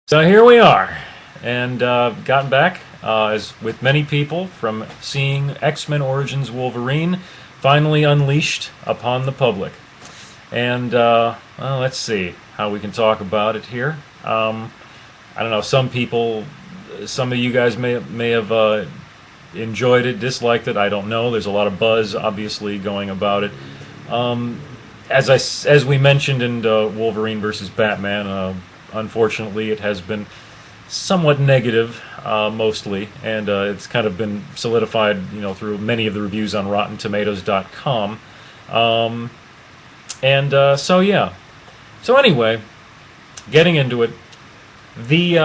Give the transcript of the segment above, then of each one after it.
So here we are, and gotten back, as with many people, from seeing X-Men Origins Wolverine finally unleashed upon the public. And, well, let's see how we can talk about it here. I don't know, some of you guys may have enjoyed it, disliked it, I don't know. There's a lot of buzz, obviously, going about it. As we mentioned in Wolverine versus Batman, unfortunately, it has been somewhat negative, mostly, and it's kind of been solidified, through many of the reviews on RottenTomatoes.com. So yeah. So anyway, getting into it, the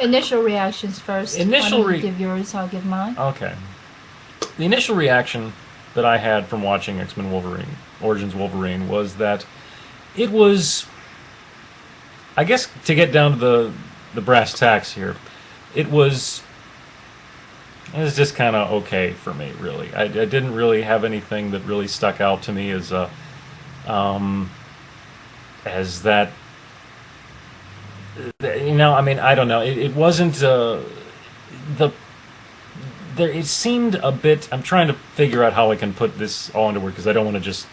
initial reactions first. Why don't you give yours? I'll give mine. Okay. The initial reaction that I had from watching X-Men Wolverine, Origins Wolverine, was that it was, I guess, to get down to the brass tacks here, it was just kind of okay for me, really. I didn't really have anything that really stuck out to me as that. I don't know. It wasn't It seemed a bit. I'm trying to figure out how I can put this all into words because I don't want to just,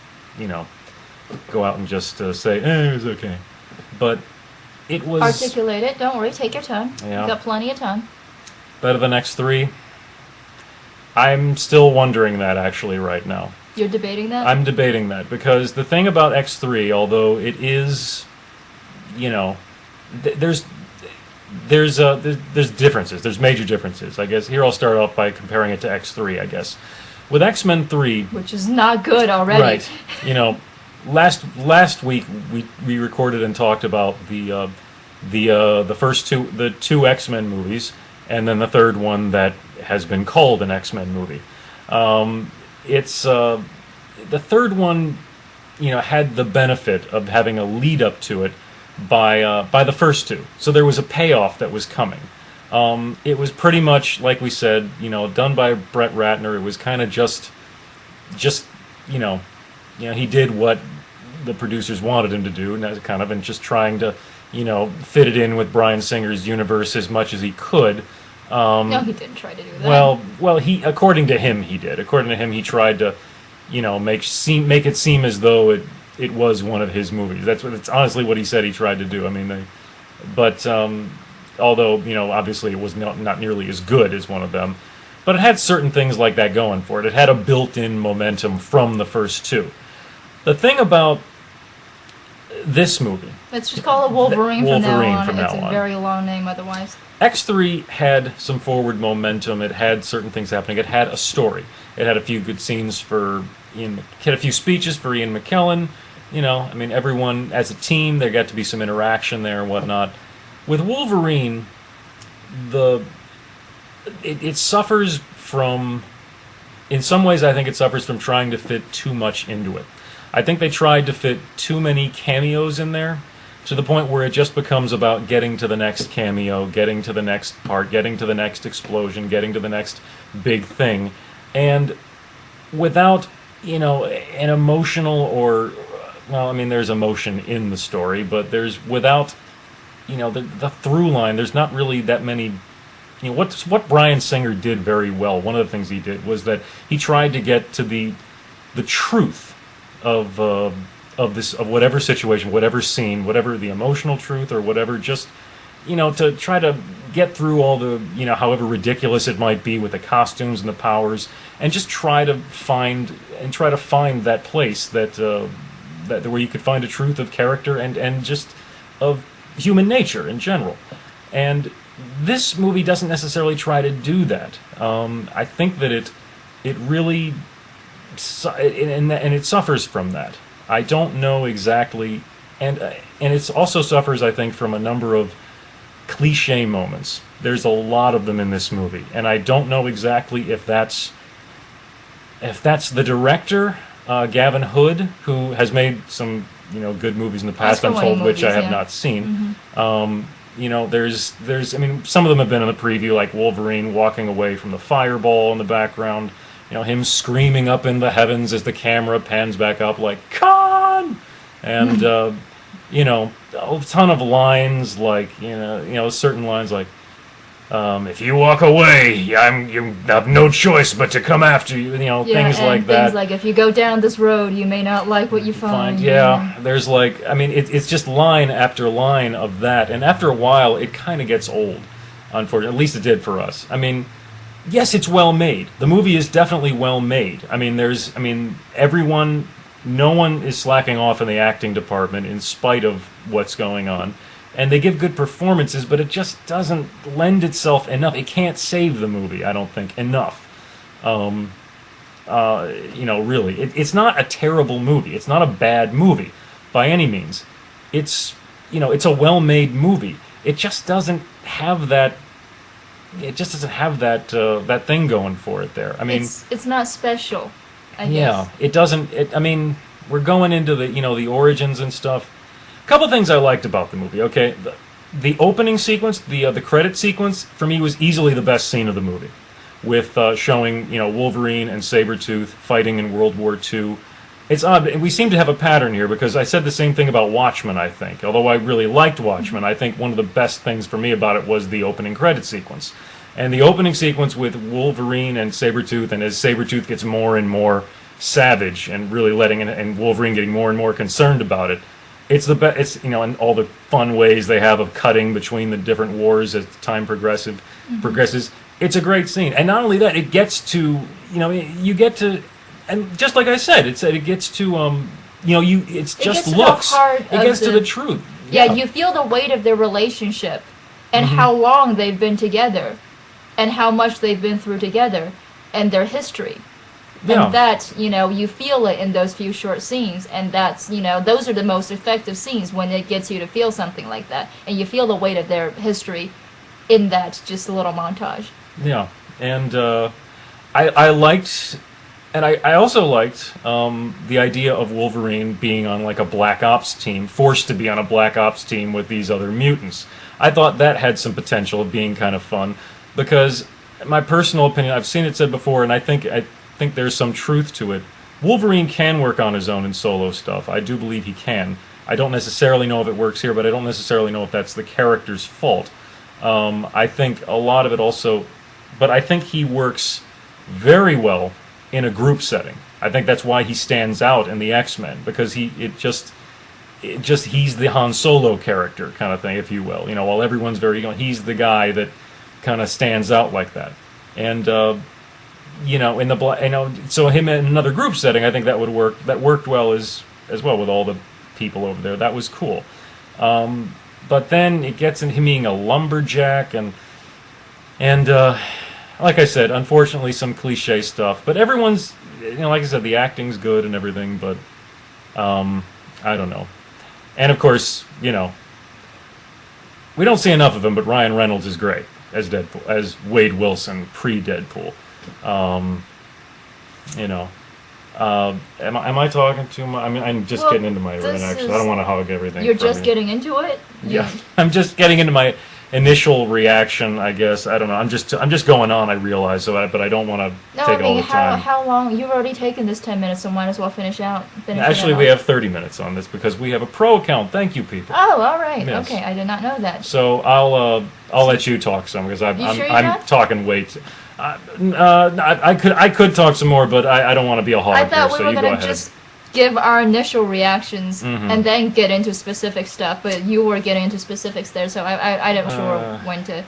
go out and just say, it was okay, but. It was articulate it. Don't worry. Take your time. Yeah. You've got plenty of time. Better than X3? I'm still wondering that, actually, right now. You're debating that? I'm debating that, because the thing about X3, although it is, there's differences. There's major differences. I guess here I'll start off by comparing it to X3, I guess. With X-Men 3... which is not good already. Right. Last week we recorded and talked about the first two X-Men movies, and then the third one that has been called an X-Men movie. It's the third one, had the benefit of having a lead up to it by the first two, so there was a payoff that was coming. It was pretty much like we said, done by Brett Ratner. It was kind of just he did what the producers wanted him to do, and just trying to, fit it in with Bryan Singer's universe as much as he could. No, he didn't try to do that. Well, according to him, he did. According to him, he tried to, make it seem as though it was one of his movies. That's honestly what he said he tried to do. Although, obviously it was not nearly as good as one of them. But it had certain things like that going for it. It had a built-in momentum from the first two. The thing about this movie... Let's just call it Wolverine from now on. It's a very long name otherwise. X3 had some forward momentum. It had certain things happening. It had a story. It had a few good scenes for Ian... It had a few speeches for Ian McKellen. Everyone as a team, there got to be some interaction there and whatnot. With Wolverine, it suffers from... In some ways, I think it suffers from trying to fit too much into it. I think they tried to fit too many cameos in there, to the point where it just becomes about getting to the next cameo, getting to the next part, getting to the next explosion, getting to the next big thing. And without, an emotional or... there's emotion in the story, but without, the through line, there's not really that many... what Bryan Singer did very well, one of the things he did, was that he tried to get to the truth of whatever situation, whatever scene, whatever the emotional truth or whatever, just, to try to get through all the, however ridiculous it might be with the costumes and the powers, and just try to find that place that where you could find a truth of character and just of human nature in general. And this movie doesn't necessarily try to do that. I think that it really... and it suffers from that. I don't know exactly, and it also suffers, I think, from a number of cliche moments. There's a lot of them in this movie, and I don't know exactly if that's the director, Gavin Hood, who has made some good movies in the past, I'm told, which I have not seen. Mm-hmm. There's some of them have been in the preview, like Wolverine walking away from the fireball in the background. Him screaming up in the heavens as the camera pans back up like, Khan! And you know, a ton of lines like, certain lines like, if you walk away, you have no choice but to come after you. Things like that. Things like if you go down this road, you may not like what you find. Yeah, there's like, I mean, it's just line after line of that, and after a while, it kind of gets old. Unfortunately, at least it did for us. I mean, yes, it's well made. The movie is definitely well made. I mean, everyone, no one is slacking off in the acting department in spite of what's going on. And they give good performances, but it just doesn't lend itself enough. It can't save the movie, I don't think, enough. Really. It's not a terrible movie. It's not a bad movie, by any means. It's a well-made movie. It just doesn't have that... It just doesn't have that thing going for it there. I mean... It's not special, I guess. Yeah, it doesn't... I mean, we're going into the origins and stuff. A couple things I liked about the movie. Okay, the opening sequence, the credit sequence, for me was easily the best scene of the movie, with showing Wolverine and Sabretooth fighting in World War II. It's odd, and we seem to have a pattern here because I said the same thing about Watchmen. I think, although I really liked Watchmen, I think one of the best things for me about it was the opening credit sequence, and the opening sequence with Wolverine and Sabretooth, and as Sabretooth gets more and more savage and really and Wolverine getting more and more concerned about it. It's the best. It's and all the fun ways they have of cutting between the different wars as time progresses. It's a great scene, and not only that, it gets to you get to, and just like I said, it gets to it's just looks. It gets to the truth. Yeah, you feel the weight of their relationship, and how long they've been together, and how much they've been through together, and their history. And that, you feel it in those few short scenes, and that's, those are the most effective scenes when it gets you to feel something like that, and you feel the weight of their history in that just a little montage. Yeah, and I liked, and I also liked the idea of Wolverine being on like a Black Ops team, forced to be on a Black Ops team with these other mutants. I thought that had some potential of being kind of fun, because my personal opinion, I've seen it said before, and I think there's some truth to it. Wolverine can work on his own in solo stuff. I do believe he can. I don't necessarily know if it works here, but I don't necessarily know if that's the character's fault. I think a lot of it also... But I think he works very well in a group setting. I think that's why he stands out in the X-Men, because he's the Han Solo character kind of thing, if you will. While everyone's he's the guy that kind of stands out like that. And... so him in another group setting, I think that would work. That worked well as well with all the people over there. That was cool. But then it gets into him being a lumberjack, and like I said, unfortunately, some cliche stuff. But everyone's, like I said, the acting's good and everything. But I don't know. And of course, we don't see enough of him. But Ryan Reynolds is great as Deadpool, as Wade Wilson pre-Deadpool. Am I talking too much? I mean, I'm just getting into my reaction. I don't want to hog everything. You're just getting into it? Yeah, I'm just getting into my initial reaction, I guess. I don't know. I'm just going on, I realize, but I don't want to take all the time. How long? You've already taken this 10 minutes, so might as well finish Actually, we have 30 minutes on this because we have a pro account. Thank you, people. Oh, all right. Yes. Okay, I did not know that. So I'll let you talk some because I'm talking way too... I could talk some more, but I don't want to be a hog. I thought we were going to just give our initial reactions and then get into specific stuff, but you were getting into specifics there, so I didn't sure when to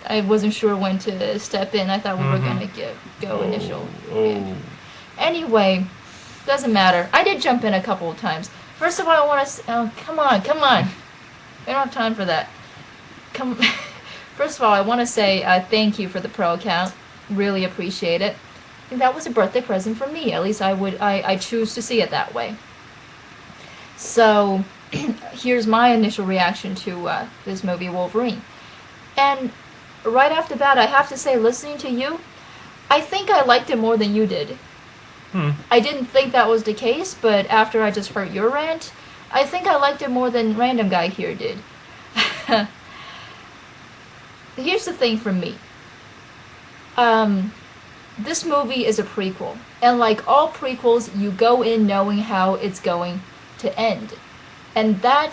I wasn't sure when to step in. I thought we were going to go initial. Yeah. Anyway, doesn't matter. I did jump in a couple of times. First of all, I want to... come on. We don't have time for that. First of all, I want to say thank you for the pro account. Really appreciate it. I think that was a birthday present for me. At least I choose to see it that way. So, here's my initial reaction to this movie, Wolverine. And right off the bat, I have to say, listening to you, I think I liked it more than you did. I didn't think that was the case, but after I just heard your rant, I think I liked it more than Random Guy here did. Here's the thing for me. this movie is a prequel, and like all prequels, you go in knowing how it's going to end, and that